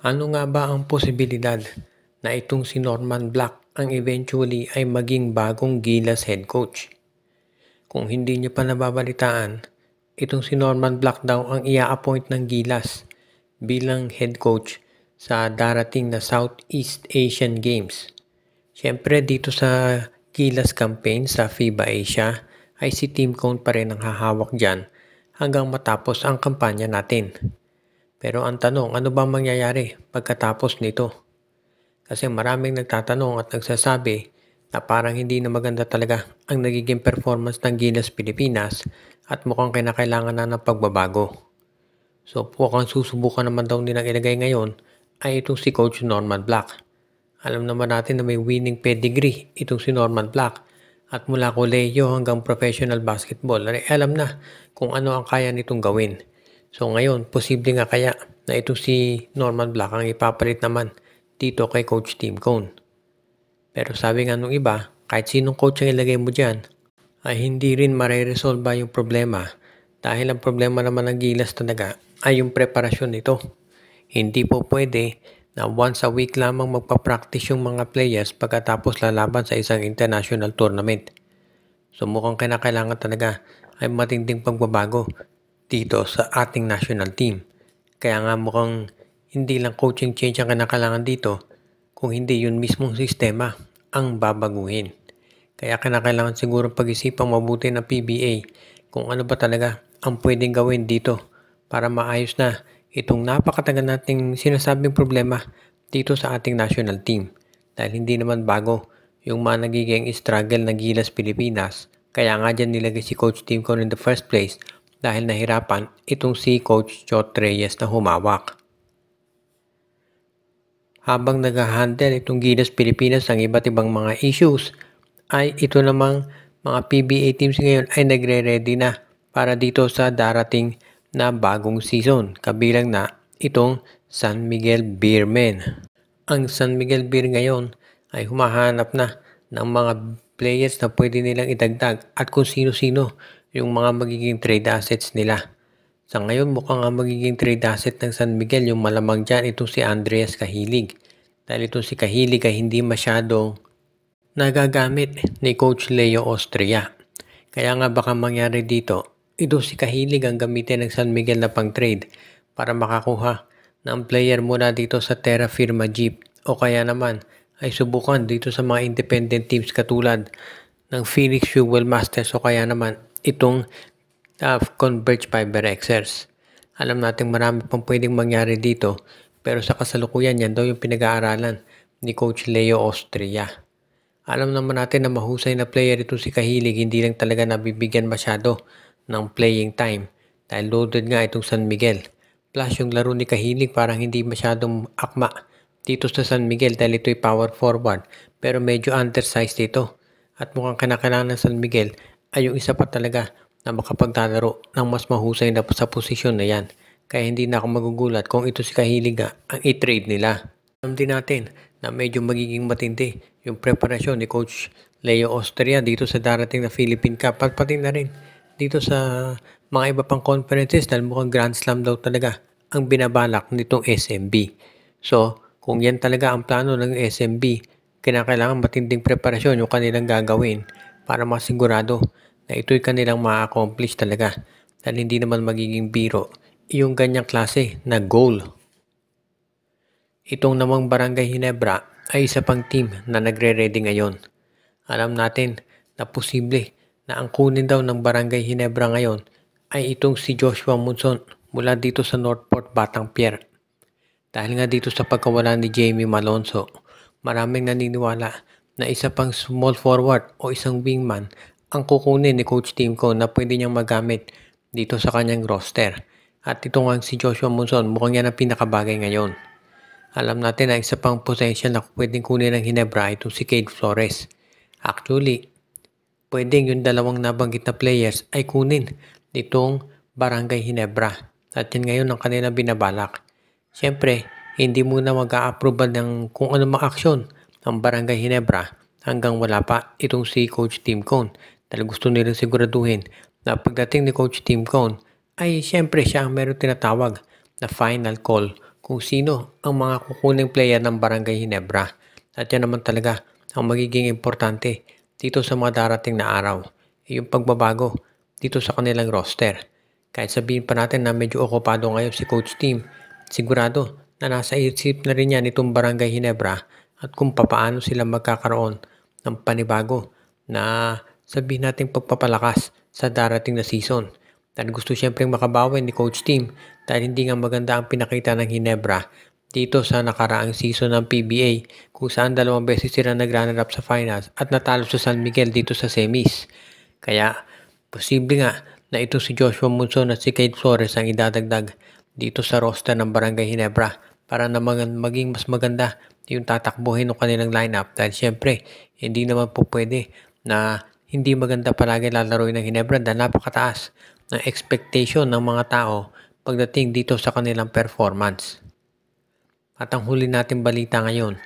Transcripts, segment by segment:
Ano nga ba ang posibilidad na itong si Norman Black ang eventually ay maging bagong Gilas head coach? Kung hindi niyo pa nababalitaan, itong si Norman Black daw ang ia-appoint ng Gilas bilang head coach sa darating na Southeast Asian Games. Siyempre dito sa Gilas campaign sa FIBA Asia ay si Tim Cone pa rin ang hahawak dyan hanggang matapos ang kampanya natin. Pero ang tanong, ano ba mangyayari pagkatapos nito? Kasi maraming nagtatanong at nagsasabi na parang hindi na maganda talaga ang nagiging performance ng Gilas Pilipinas at mukhang kinakailangan na ng pagbabago. So mukhang susubukan naman daw nilang ilagay ngayon ay itong si Coach Norman Black. Alam naman natin na may winning pedigree itong si Norman Black at mula kolehiyo hanggang professional basketball ay alam na kung ano ang kaya nitong gawin. So ngayon, posible nga kaya na itong si Norman Black ang ipapalit naman dito kay Coach Tim Cone. Pero sabi nga nung iba, kahit sinong coach ang ilagay mo dyan, ay hindi rin mareresolba yung problema dahil ang problema naman ng Gilas talaga ay yung preparasyon nito. Hindi po pwede na once a week lamang magpa-practice yung mga players pagkatapos lalaban sa isang international tournament. So mukhang kinakailangan talaga ay matinding pagbabago dito sa ating national team. Kaya nga mukhang hindi lang coaching change ang kinakailangan dito, kung hindi yun mismong sistema ang babaguhin. Kaya kinakailangan siguro pag-isipang mabuti ng PBA kung ano ba talaga ang pwedeng gawin dito para maayos na itong napakatagal nating sinasabing problema dito sa ating national team. Dahil hindi naman bago yung mga nagiging struggle ng Gilas Pilipinas. Kaya nga dyan nilagay si Coach Tim Cone in the first place dahil nahirapan itong si Coach Chot Reyes na humawak. Habang nag-handle itong Gilas Pilipinas ng iba't ibang mga issues, ay ito namang mga PBA teams ngayon ay nagre-ready na para dito sa darating na bagong season, kabilang na itong San Miguel Beermen. Ang San Miguel Beer ngayon ay humahanap na ng mga players na pwede nilang idagdag at kung sino-sino yung mga magiging trade assets nila. Sa ngayon mukhang ang magiging trade asset ng San Miguel yung malamang dyan itong si Andreas Cahilig. Dahil itong si Cahilig ay hindi masyadong nagagamit ni Coach Leo Austria. Kaya nga baka mangyari dito, ito si Cahilig ang gamitin ng San Miguel na pang trade para makakuha ng player mula dito sa Terra Firma Jeep o kaya naman ay subukan dito sa mga independent teams katulad ng Phoenix Fuel Masters o kaya naman itong Converge Fiber Xers. Alam natin marami pang pwedeng mangyari dito pero sa kasalukuyan yan daw yung pinag-aaralan ni Coach Leo Austria. Alam naman natin na mahusay na player ito si Cahilig, hindi lang talaga nabibigyan masyado ng playing time dahil loaded nga itong San Miguel. Plus yung laro ni Cahilig parang hindi masyadong akma dito sa San Miguel dahil ito'y power forward pero medyo undersized dito. At mukhang kinakailangan ng San Miguel ay yung isa pa talaga na makapaglalaro ng mas mahusay na sa posisyon na yan. Kaya hindi na ako magugulat kung ito si Cahilig ang i-trade nila. Alam din natin na medyo magiging matindi yung preparasyon ni Coach Leo Austria dito sa darating na Philippine Cup at pati na rin dito sa mga iba pang conferences dahil mukhang Grand Slam daw talaga ang binabalak nitong SMB. So kung yan talaga ang plano ng SMB, kinakailangan matinding preparasyon yung kanilang gagawin para masigurado na ito'y kanilang ma-accomplish talaga dahil hindi naman magiging biro yung ganyang klase na goal. Itong namang Barangay Ginebra ay isa pang team na nagre-ready ngayon. Alam natin na posible na ang kunin daw ng Barangay Ginebra ngayon ay itong si Joshua Monson mula dito sa Northport Batang Pier. Dahil nga dito sa pagkawala ni Jamie Malonzo, maraming naniniwala na isa pang small forward o isang wingman ang kukunin ni Coach Tim Cone na pwede niyang magamit dito sa kanyang roster. At ito nga si Joshua Monson, mukhang yan ang pinakabagay ngayon. Alam natin na isa pang potential na pwedeng kunin ng Ginebra ay itong si Cade Flores. Actually, pwedeng yung dalawang nabanggit na players ay kunin nitong Barangay Ginebra. At yan ngayon ang kanilang binabalak. Siyempre, hindi muna mag-a-approve ng kung ano mang aksyon ang Barangay Ginebra hanggang wala pa itong si Coach Tim Cone. Dahil gusto nilang siguraduhin na pagdating ni Coach Tim Cone ay siyempre siya ang meron tinatawag na final call kung sino ang mga kukuning player ng Barangay Ginebra. At yan naman talaga ang magiging importante dito sa mga darating na araw. Yung pagbabago dito sa kanilang roster. Kahit sabihin pa natin na medyo okupado ngayon si Coach Team, sigurado na nasa isip na rin yan itong Barangay Ginebra at kung papaano sila magkakaroon ng panibago na sabihin natin pagpapalakas sa darating na season. Dahil gusto siyempre makabawi ni Coach Team dahil hindi nga maganda ang pinakita ng Ginebra dito sa nakaraang season ng PBA kung saan 2 beses sila nag-runner up sa finals at natalo sa San Miguel dito sa semis. Kaya posible nga na ito si Joshua Monson at si Kate Flores ang idadagdag dito sa roster ng Barangay Ginebra para na maging mas maganda yung tatakbuhin ng kanilang lineup dahil syempre hindi naman po pwede na hindi maganda palagi lalaroin ng Ginebra dahil napakataas ng expectation ng mga tao pagdating dito sa kanilang performance. At ang huli natin balita ngayon,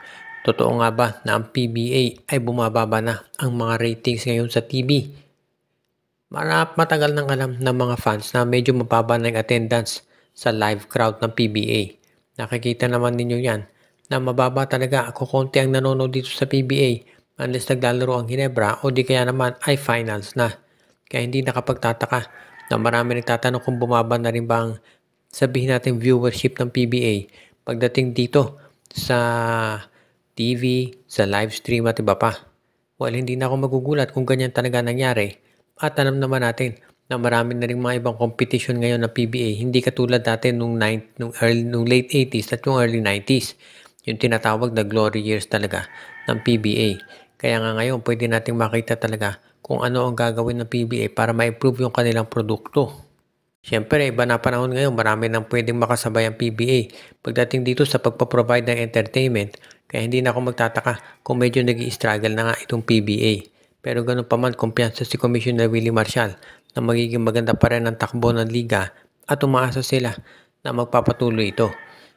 totoo nga ba na ang PBA ay bumababa na ang mga ratings ngayon sa TV? Matagal nang alam ng mga fans na medyo mababa na yung attendance sa live crowd ng PBA. Nakikita naman ninyo yan na mababa talaga ako konti ang nanonood dito sa PBA unless naglalaro ang Ginebra o di kaya naman ay finals na. Kaya hindi nakapagtataka na marami nagtatanong kung bumaba na rin ba ang sabihin natin viewership ng PBA pagdating dito sa TV, sa live stream at iba pa. Well, hindi na ako magugulat kung ganyan talaga nangyari. At alam naman natin na marami na rin mga ibang competition ngayon ng PBA. Hindi katulad dati nung late 80s at yung early 90s. Yung tinatawag na glory years talaga ng PBA. Kaya nga ngayon pwede nating makita talaga kung ano ang gagawin ng PBA para ma-improve yung kanilang produkto. Siyempre, iba na panahon ngayon, marami nang pwedeng makasabay ang PBA pagdating dito sa pagpaprovide ng entertainment. Kaya hindi na ako magtataka kung medyo nag-i-struggle na nga itong PBA. Pero ganun pa man, kumpiyansa si Commissioner Willie Marcial na magiging maganda pa rin ang takbo ng liga at umaasa sila na magpapatuloy ito.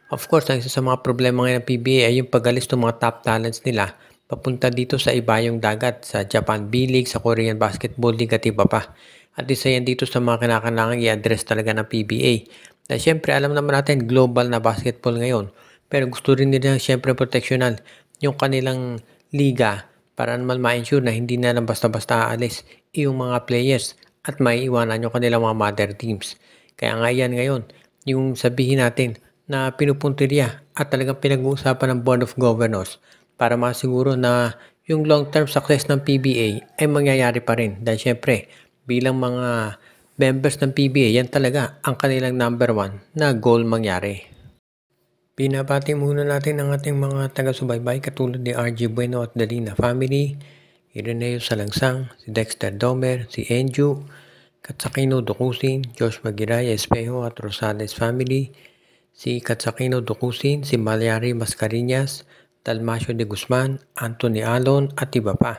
Of course, ang isa sa mga problema ngayon ng PBA ay yung pag-alis ng mga top talents nila papunta dito sa ibayong dagat, sa Japan B-League, sa Korean Basketball League at iba pa. At isa yan dito sa mga kinakailangan i-address talaga ng PBA. Na siyempre, alam naman natin global na basketball ngayon. Pero gusto rin nila siyempre proteksyonan yung kanilang liga para naman ma-ensure na hindi na lang basta-basta aalis yung mga players at maiiwanan yung kanilang mga mother teams. Kaya nga yan ngayon, yung sabihin natin na pinupuntirya at talagang pinag-uusapan ng Board of Governors para masiguro na yung long-term success ng PBA ay mangyayari pa rin. Dahil syempre, bilang mga members ng PBA, yan talaga ang kanilang number 1 na goal mangyari. Binabati muna natin ang ating mga taga-subaybay katulad ni RG Bueno at Dalina family, Ireneo Salangsang, si Dexter Domer, si Enju, Katsakino Dukusin, Josh Magiraya Espejo at Rosales family, si Katsakino Dukusin, si Malyari Mascarinas, Dalmacio de Guzman, Anthony Alon at iba pa.